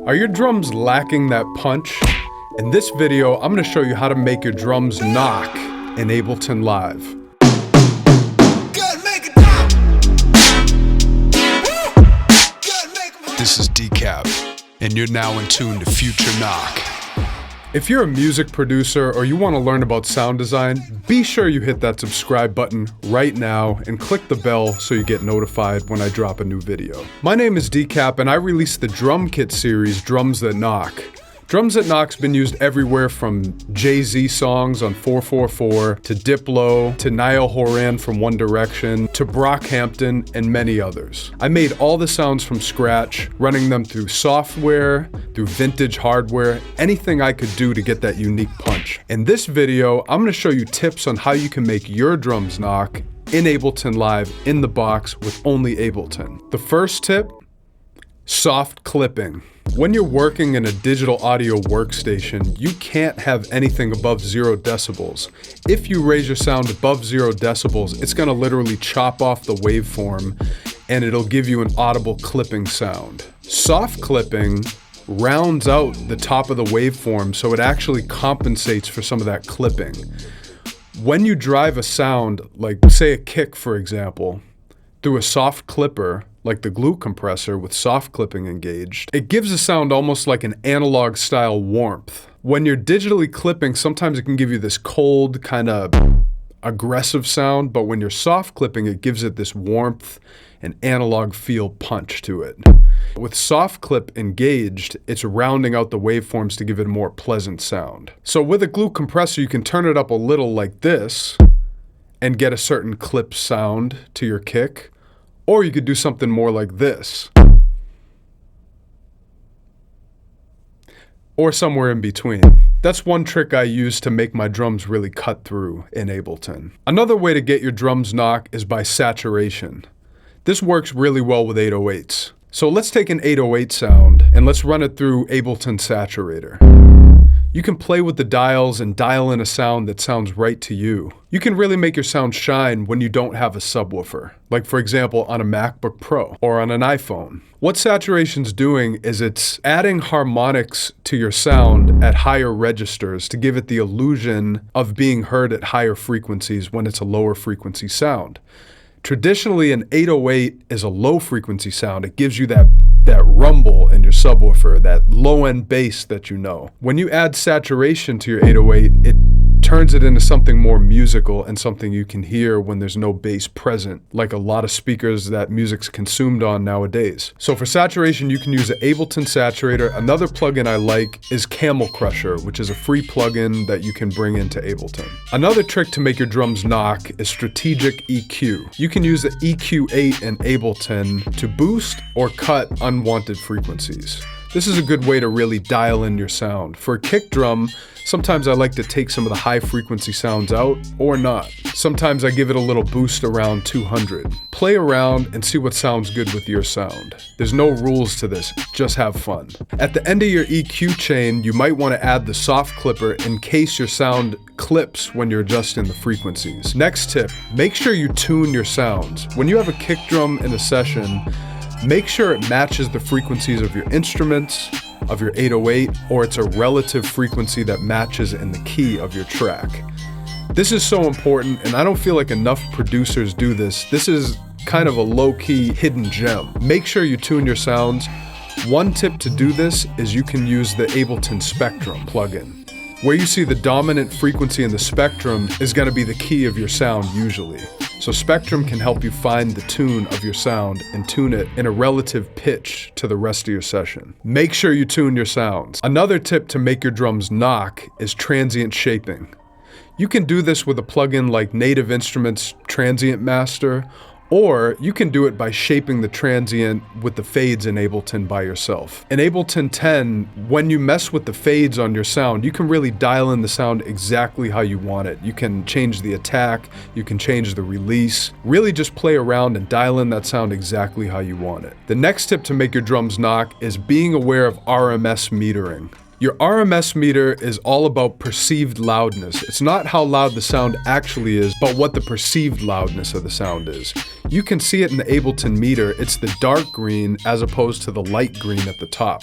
Are your drums lacking that punch? In this video, I'm going to show you how to make your drums knock in Ableton Live. This is DECAP, and you're now in tune to Future Knock. If you're a music producer or you want to learn about sound design, be sure you hit that subscribe button right now and click the bell so you get notified when I drop a new video. My name is DECAP and I released the drum kit series, Drums That Knock. Drums That Knock's been used everywhere from Jay-Z songs on 444, to Diplo, to Niall Horan from One Direction, to Brockhampton, and many others. I made all the sounds from scratch, running them through software, through vintage hardware, anything I could do to get that unique punch. In this video, I'm going to show you tips on how you can make your drums knock in Ableton Live in the box with only Ableton. The first tip, soft clipping. When you're working in a digital audio workstation, you can't have anything above 0 decibels. If you raise your sound above 0 decibels, it's gonna literally chop off the waveform and it'll give you an audible clipping sound. Soft clipping rounds out the top of the waveform so it actually compensates for some of that clipping. When you drive a sound, like say a kick for example, through a soft clipper, like the glue compressor with soft clipping engaged, it gives the sound almost like an analog style warmth. When you're digitally clipping, sometimes it can give you this cold, kind of aggressive sound, but when you're soft clipping, it gives it this warmth and analog feel punch to it. With soft clip engaged, it's rounding out the waveforms to give it a more pleasant sound. So with a glue compressor, you can turn it up a little like this and get a certain clip sound to your kick. Or you could do something more like this. Or somewhere in between. That's one trick I use to make my drums really cut through in Ableton. Another way to get your drums knock is by saturation. This works really well with 808s. So let's take an 808 sound and let's run it through Ableton Saturator. You can play with the dials and dial in a sound that sounds right to you. You can really make your sound shine when you don't have a subwoofer, like for example on a MacBook Pro or on an iPhone. What saturation's doing is it's adding harmonics to your sound at higher registers to give it the illusion of being heard at higher frequencies when it's a lower frequency sound. Traditionally, an 808 is a low frequency sound. It gives you that rumble in your subwoofer, that low-end bass that you know. When you add saturation to your 808, it turns it into something more musical and something you can hear when there's no bass present, like a lot of speakers that music's consumed on nowadays. So for saturation, you can use an Ableton Saturator. Another plugin I like is Camel Crusher, which is a free plugin that you can bring into Ableton. Another trick to make your drums knock is strategic EQ. You can use the EQ8 in Ableton to boost or cut unwanted frequencies. This is a good way to really dial in your sound. For a kick drum, sometimes I like to take some of the high frequency sounds out, or not. Sometimes I give it a little boost around 200. Play around and see what sounds good with your sound. There's no rules to this, just have fun. At the end of your EQ chain, you might want to add the soft clipper in case your sound clips when you're adjusting the frequencies. Next tip, make sure you tune your sounds. When you have a kick drum in a session, make sure it matches the frequencies of your instruments, of your 808, or it's a relative frequency that matches in the key of your track. This is so important, and I don't feel like enough producers do this. This is kind of a low-key hidden gem. Make sure you tune your sounds. One tip to do this is you can use the Ableton Spectrum plugin. Where you see the dominant frequency in the spectrum is going to be the key of your sound usually. So Spectrum can help you find the tune of your sound and tune it in a relative pitch to the rest of your session. Make sure you tune your sounds. Another tip to make your drums knock is transient shaping. You can do this with a plugin like Native Instruments Transient Master, or you can do it by shaping the transient with the fades in Ableton by yourself. In Ableton 10, when you mess with the fades on your sound, you can really dial in the sound exactly how you want it. You can change the attack, you can change the release, really just play around and dial in that sound exactly how you want it. The next tip to make your drums knock is being aware of RMS metering. Your RMS meter is all about perceived loudness. It's not how loud the sound actually is, but what the perceived loudness of the sound is. You can see it in the Ableton meter. It's the dark green as opposed to the light green at the top.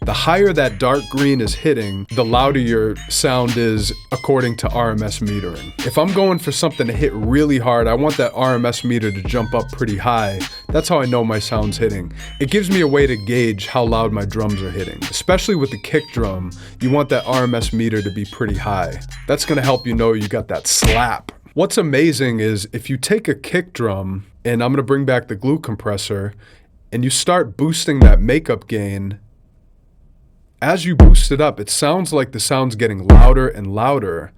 The higher that dark green is hitting, the louder your sound is according to RMS metering. If I'm going for something to hit really hard, I want that RMS meter to jump up pretty high. That's how I know my sound's hitting. It gives me a way to gauge how loud my drums are hitting. Especially with the kick drum, you want that RMS meter to be pretty high. That's gonna help you know you got that slap. What's amazing is if you take a kick drum, and I'm gonna bring back the glue compressor, and you start boosting that makeup gain, as you boost it up, it sounds like the sound's getting louder and louder.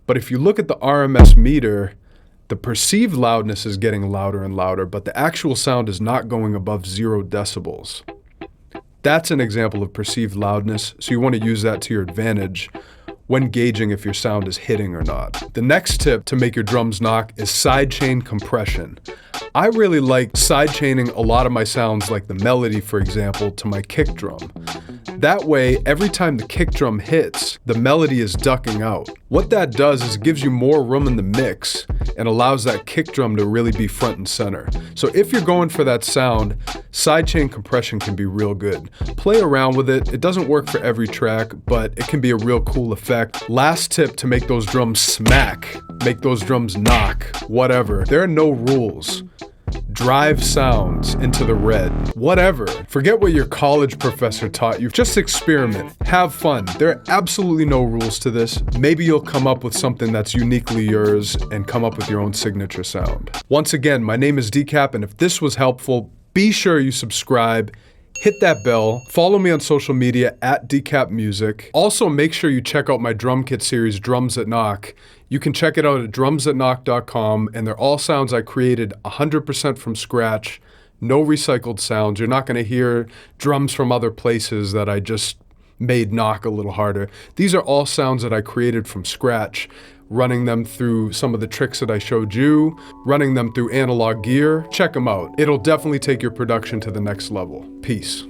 But if you look at the RMS meter, the perceived loudness is getting louder and louder, but the actual sound is not going above 0 decibels. That's an example of perceived loudness, so you want to use that to your advantage when gauging if your sound is hitting or not. The next tip to make your drums knock is sidechain compression. I really like sidechaining a lot of my sounds, like the melody, for example, to my kick drum. That way, every time the kick drum hits, the melody is ducking out. What that does is it gives you more room in the mix and allows that kick drum to really be front and center. So if you're going for that sound, sidechain compression can be real good. Play around with it. It doesn't work for every track, but it can be a real cool effect. Last tip to make those drums smack, make those drums knock, whatever. There are no rules. Drive sounds into the red, whatever. Forget what your college professor taught you. Just experiment, have fun. There are absolutely no rules to this. Maybe you'll come up with something that's uniquely yours and come up with your own signature sound. Once again, my name is DECAP, and if this was helpful, be sure you subscribe, hit that bell, follow me on social media at DECAP Music. Also, make sure you check out my drum kit series, Drums That Knock. You can check it out at drumsthatknock.com, and they're all sounds I created 100% from scratch, no recycled sounds. You're not gonna hear drums from other places that I just made knock a little harder. These are all sounds that I created from scratch, running them through some of the tricks that I showed you, running them through analog gear. Check them out. It'll definitely take your production to the next level. Peace.